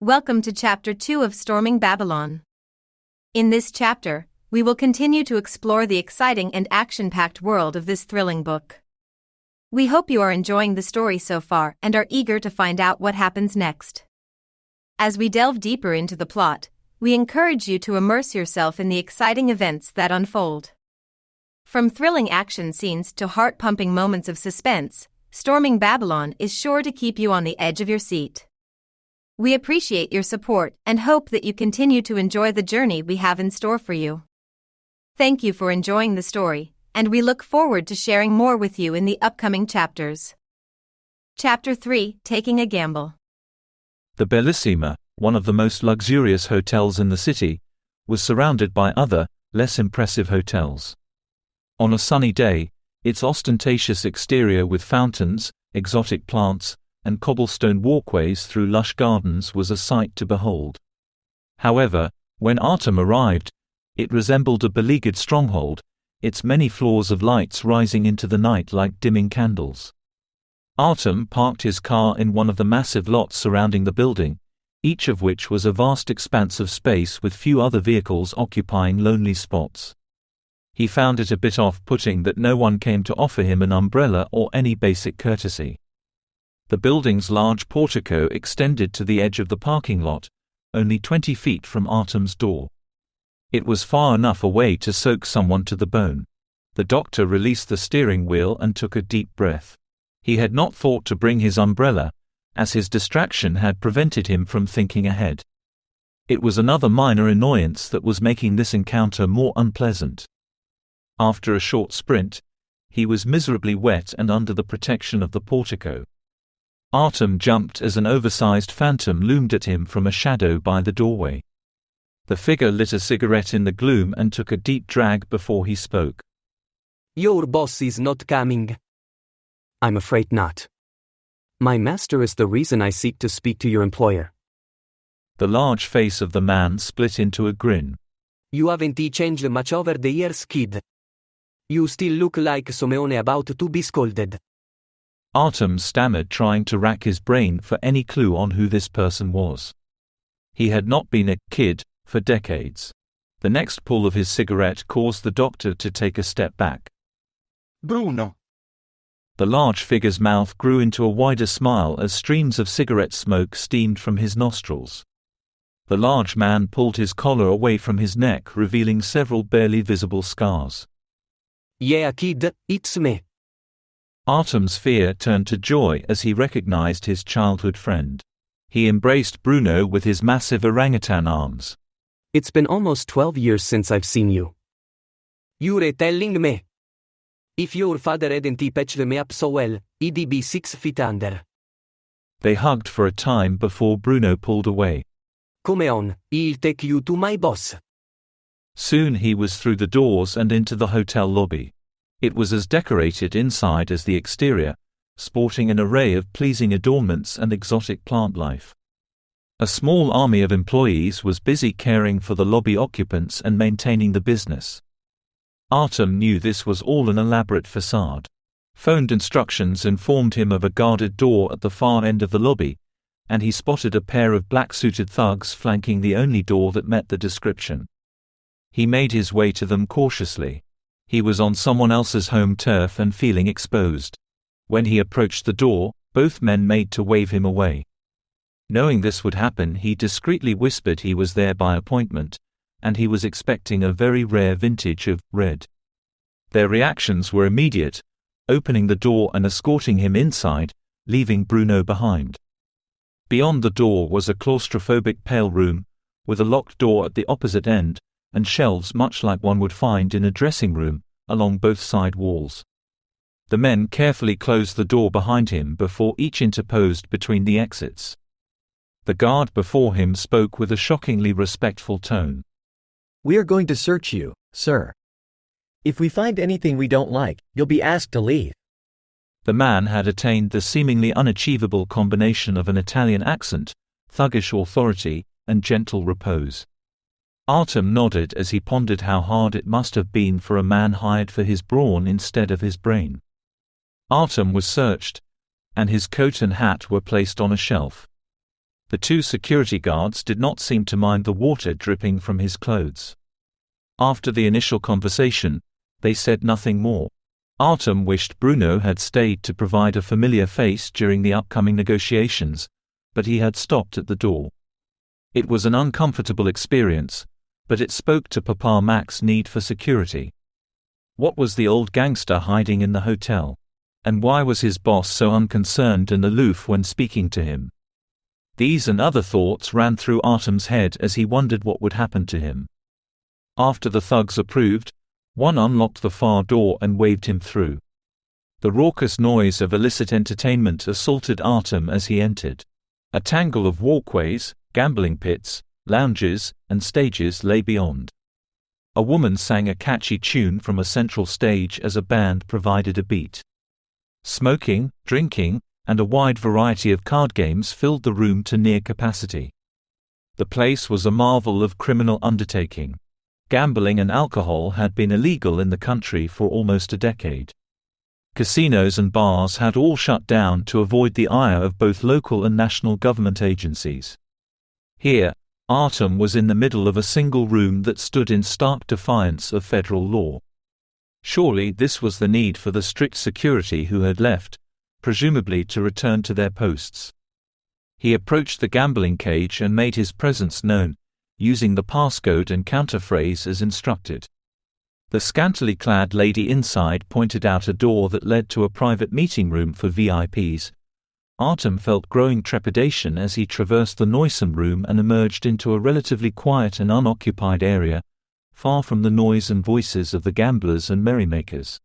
Welcome to Chapter 2 of Storming Babylon. In this chapter, we will continue to explore the exciting and action-packed world of this thrilling book. We hope you are enjoying the story so far and are eager to find out what happens next. As we delve deeper into the plot, we encourage you to immerse yourself in the exciting events that unfold. From thrilling action scenes to heart-pumping moments of suspense, Storming Babylon is sure to keep you on the edge of your seat. We appreciate your support and hope that you continue to enjoy the journey we have in store for you. Thank you for enjoying the story, and we look forward to sharing more with you in the upcoming chapters. Chapter 3: Taking a Gamble. The Bellissima, one of the most luxurious hotels in the city, was surrounded by other, less impressive hotels. On a sunny day, its ostentatious exterior with fountains, exotic plants, and cobblestone walkways through lush gardens was a sight to behold. However, when Artem arrived, it resembled a beleaguered stronghold, its many floors of lights rising into the night like dimming candles. Artem parked his car in one of the massive lots surrounding the building, each of which was a vast expanse of space with few other vehicles occupying lonely spots. He found it a bit off-putting that no one came to offer him an umbrella or any basic courtesy. The building's large portico extended to the edge of the parking lot, only 20 feet from Artem's door. It was far enough away to soak someone to the bone. The doctor released the steering wheel and took a deep breath. He had not thought to bring his umbrella, as his distraction had prevented him from thinking ahead. It was another minor annoyance that was making this encounter more unpleasant. After a short sprint, he was miserably wet and under the protection of the portico. Artem jumped as an oversized phantom loomed at him from a shadow by the doorway. The figure lit a cigarette in the gloom and took a deep drag before he spoke. "Your boss is not coming." "I'm afraid not. My master is the reason I seek to speak to your employer." The large face of the man split into a grin. "You haven't changed much over the years, kid. You still look like Someone about to be scolded." Artem stammered, trying to rack his brain for any clue on who this person was. He had not been a kid for decades. The next pull of his cigarette caused the doctor to take a step back. "Bruno." The large figure's mouth grew into a wider smile as streams of cigarette smoke steamed from his nostrils. The large man pulled his collar away from his neck, revealing several barely visible scars. "Yeah, kid, it's me." Artem's fear turned to joy as he recognized his childhood friend. He embraced Bruno with his massive orangutan arms. "It's been almost 12 years since I've seen you." "You're telling me? If your father hadn't patched me up so well, he'd be 6 feet under." They hugged for a time before Bruno pulled away. "Come on, I'll take you to my boss." Soon he was through the doors and into the hotel lobby. It was as decorated inside as the exterior, sporting an array of pleasing adornments and exotic plant life. A small army of employees was busy caring for the lobby occupants and maintaining the business. Artem knew this was all an elaborate facade. Phoned instructions informed him of a guarded door at the far end of the lobby, and he spotted a pair of black-suited thugs flanking the only door that met the description. He made his way to them cautiously. He was on someone else's home turf and feeling exposed. When he approached the door, both men made to wave him away. Knowing this would happen, he discreetly whispered he was there by appointment, and he was expecting a very rare vintage of red. Their reactions were immediate, opening the door and escorting him inside, leaving Bruno behind. Beyond the door was a claustrophobic pale room, with a locked door at the opposite end, and shelves much like one would find in a dressing room, along both side walls. The men carefully closed the door behind him before each interposed between the exits. The guard before him spoke with a shockingly respectful tone. "We are going to search you, sir. If we find anything we don't like, you'll be asked to leave." The man had attained the seemingly unachievable combination of an Italian accent, thuggish authority, and gentle repose. Artem nodded as he pondered how hard it must have been for a man hired for his brawn instead of his brain. Artem was searched, and his coat and hat were placed on a shelf. The two security guards did not seem to mind the water dripping from his clothes. After the initial conversation, they said nothing more. Artem wished Bruno had stayed to provide a familiar face during the upcoming negotiations, but he had stopped at the door. It was an uncomfortable experience, but it spoke to Papa Mac's need for security. What was the old gangster hiding in the hotel? And why was his boss so unconcerned and aloof when speaking to him? These and other thoughts ran through Artem's head as he wondered what would happen to him. After the thugs approved, one unlocked the far door and waved him through. The raucous noise of illicit entertainment assaulted Artem as he entered. A tangle of walkways, gambling pits, lounges, and stages lay beyond. A woman sang a catchy tune from a central stage as a band provided a beat. Smoking, drinking, and a wide variety of card games filled the room to near capacity. The place was a marvel of criminal undertaking. Gambling and alcohol had been illegal in the country for almost a decade. Casinos and bars had all shut down to avoid the ire of both local and national government agencies. Here, Artem was in the middle of a single room that stood in stark defiance of federal law. Surely this was the need for the strict security who had left, presumably to return to their posts. He approached the gambling cage and made his presence known, using the passcode and counterphrase as instructed. The scantily clad lady inside pointed out a door that led to a private meeting room for VIPs. Artem felt growing trepidation as he traversed the noisome room and emerged into a relatively quiet and unoccupied area, far from the noise and voices of the gamblers and merrymakers.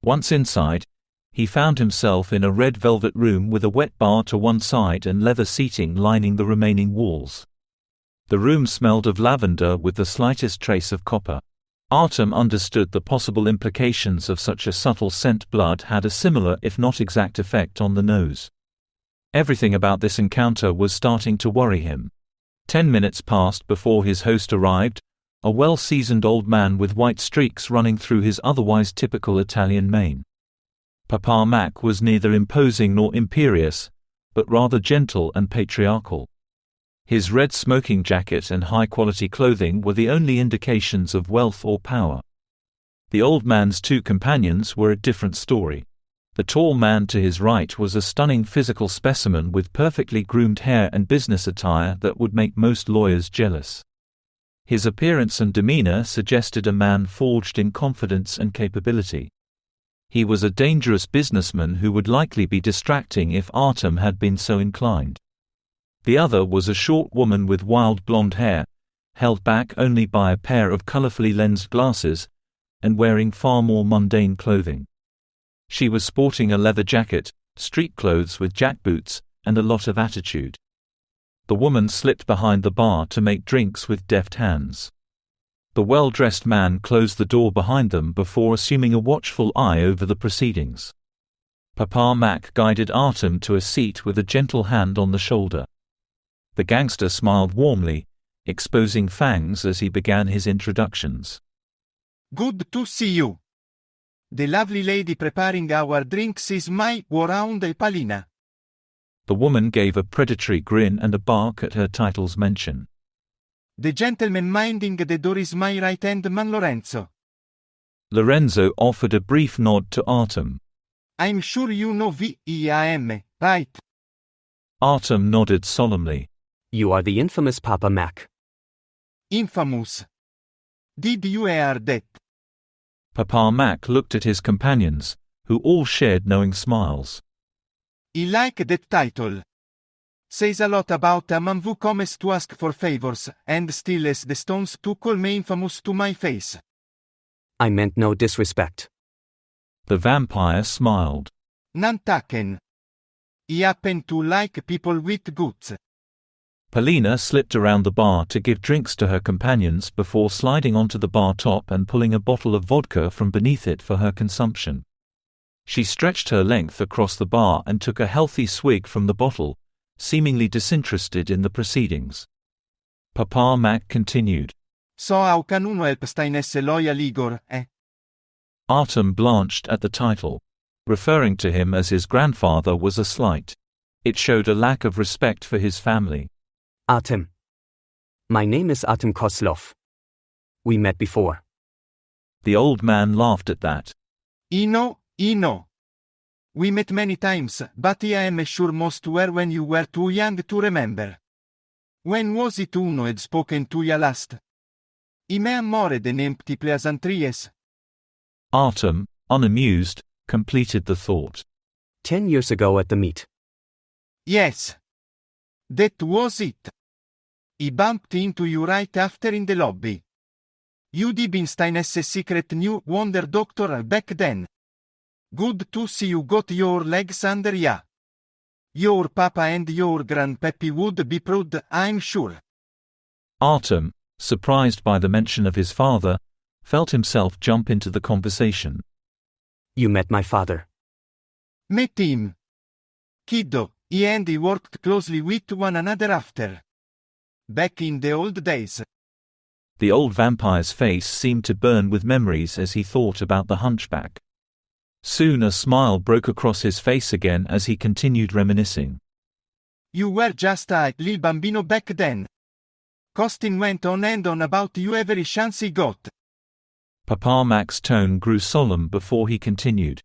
Once inside, he found himself in a red velvet room with a wet bar to one side and leather seating lining the remaining walls. The room smelled of lavender with the slightest trace of copper. Artem understood the possible implications of such a subtle scent. Blood had a similar if not exact effect on the nose. Everything about this encounter was starting to worry him. 10 minutes passed before his host arrived, a well-seasoned old man with white streaks running through his otherwise typical Italian mane. Papa Mac was neither imposing nor imperious, but rather gentle and patriarchal. His red smoking jacket and high-quality clothing were the only indications of wealth or power. The old man's two companions were a different story. The tall man to his right was a stunning physical specimen with perfectly groomed hair and business attire that would make most lawyers jealous. His appearance and demeanor suggested a man forged in confidence and capability. He was a dangerous businessman who would likely be distracting if Artem had been so inclined. The other was a short woman with wild blonde hair, held back only by a pair of colorfully lensed glasses, and wearing far more mundane clothing. She was sporting a leather jacket, street clothes with jackboots, and a lot of attitude. The woman slipped behind the bar to make drinks with deft hands. The well-dressed man closed the door behind them before assuming a watchful eye over the proceedings. Papa Mac guided Artem to a seat with a gentle hand on the shoulder. The gangster smiled warmly, exposing fangs as he began his introductions. Good to see you. The lovely lady preparing our drinks is my Warhound Palina. The woman gave a predatory grin and a bark at her title's mention. The gentleman minding the door is my right-hand man Lorenzo. Lorenzo offered a brief nod to Artem. I'm sure you know V.I.M., right? Artem nodded solemnly. You are the infamous Papa Mac. Infamous. Did you hear that? Papa Mac looked at his companions, who all shared knowing smiles. I like that title. Says a lot about a man who comes to ask for favors and steals the stones to call me infamous to my face. I meant no disrespect. The vampire smiled. Nantaken. I happen to like people with guts. Palina slipped around the bar to give drinks to her companions before sliding onto the bar top and pulling a bottle of vodka from beneath it for her consumption. She stretched her length across the bar and took a healthy swig from the bottle, seemingly disinterested in the proceedings. Papa Mac continued. So how can uno help stainesse loyal Igor, eh? Artem blanched at the title. Referring to him as his grandfather was a slight. It showed a lack of respect for his family. Artem. My name is Artem Kozlov. We met before. The old man laughed at that. I know. We met many times, but I am sure most were when you were too young to remember. When was it Uno had spoken to you last? I me more than empty pleasantries. Artem, unamused, completed the thought. 10 years ago at the meet. Yes. That was it. I bumped into you right after in the lobby. You'd been Stein's secret new wonder doctor back then. Good to see you got your legs under ya. Your papa and your grandpappy would be proud, I'm sure. Artem, surprised by the mention of his father, felt himself jump into the conversation. You met my father. Met him. Kiddo, he and he worked closely with one another after. Back in the old days. The old vampire's face seemed to burn with memories as he thought about the hunchback. Soon a smile broke across his face again as he continued reminiscing. You were just a little bambino back then. Costin went on and on about you every chance he got. Papa Mac's tone grew solemn before he continued.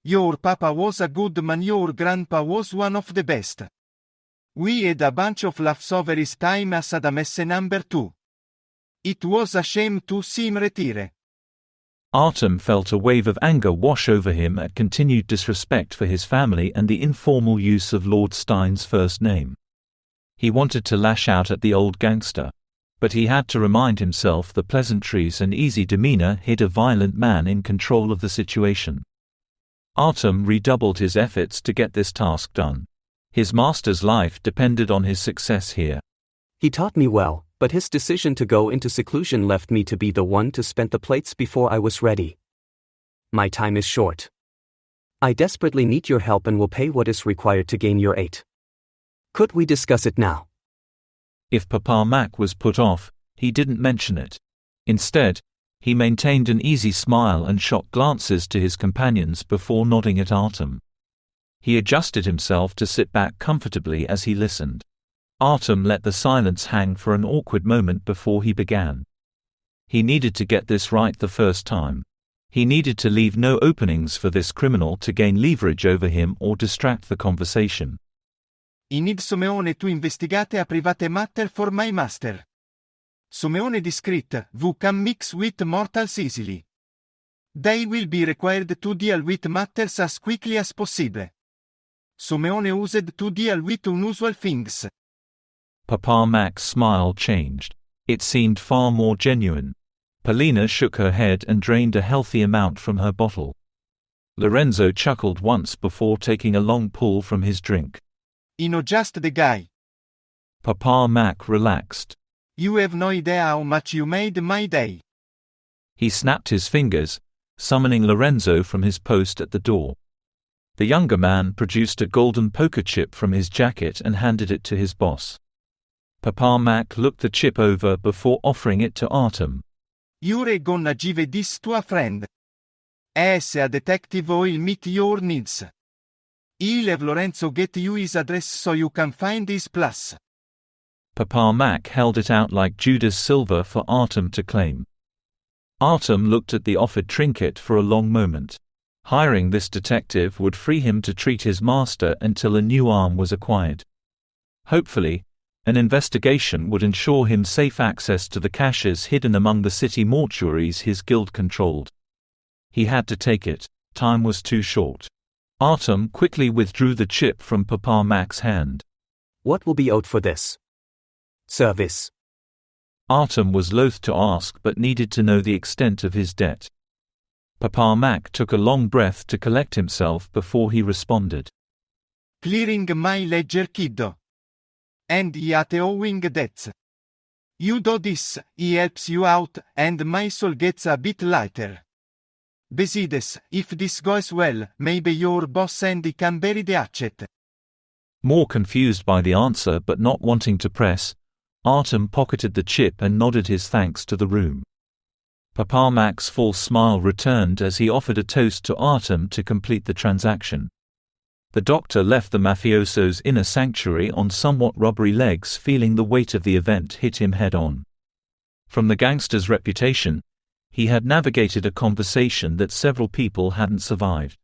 Your papa was a good man, your grandpa was one of the best. We had a bunch of laughs over his time as Adamesse number 2. It was a shame to see him retire. Artem felt a wave of anger wash over him at continued disrespect for his family and the informal use of Lord Stein's first name. He wanted to lash out at the old gangster, but he had to remind himself the pleasantries and easy demeanor hid a violent man in control of the situation. Artem redoubled his efforts to get this task done. His master's life depended on his success here. He taught me well, but his decision to go into seclusion left me to be the one to spend the plates before I was ready. My time is short. I desperately need your help and will pay what is required to gain your aid. Could we discuss it now? If Papa Mac was put off, he didn't mention it. Instead, he maintained an easy smile and shot glances to his companions before nodding at Artem. He adjusted himself to sit back comfortably as he listened. Artem let the silence hang for an awkward moment before he began. He needed to get this right the first time. He needed to leave no openings for this criminal to gain leverage over him or distract the conversation. I need Someone to investigate a private matter for my master. Someone discreet, who can mix with mortals easily. They will be required to deal with matters as quickly as possible. Someone used to deal with unusual things. Papa Mac's smile changed. It seemed far more genuine. Polina shook her head and drained a healthy amount from her bottle. Lorenzo chuckled once before taking a long pull from his drink. I know just the guy. Papa Mac relaxed. You have no idea how much you made my day. He snapped his fingers, summoning Lorenzo from his post at the door. The younger man produced a golden poker chip from his jacket and handed it to his boss. Papa Mac looked the chip over before offering it to Artem. You're gonna give this to a friend. As a detective will meet your needs. I'll have Lorenzo get you his address so you can find his place. Papa Mac held it out like Judas silver for Artem to claim. Artem looked at the offered trinket for a long moment. Hiring this detective would free him to treat his master until a new arm was acquired. Hopefully, an investigation would ensure him safe access to the caches hidden among the city mortuaries his guild controlled. He had to take it. Time was too short. Artem quickly withdrew the chip from Papa Mac's hand. What will be owed for this service? Artem was loath to ask but needed to know the extent of his debt. Papa Mac took a long breath to collect himself before he responded. Clearing my ledger, kiddo. And yet owing debts. You do this, he helps you out, and my soul gets a bit lighter. Besides, if this goes well, maybe your boss and he can bury the hatchet. More confused by the answer but not wanting to press, Artem pocketed the chip and nodded his thanks to the room. Papa Mac's false smile returned as he offered a toast to Artem to complete the transaction. The doctor left the mafioso's inner sanctuary on somewhat rubbery legs, feeling the weight of the event hit him head-on. From the gangster's reputation, he had navigated a conversation that several people hadn't survived.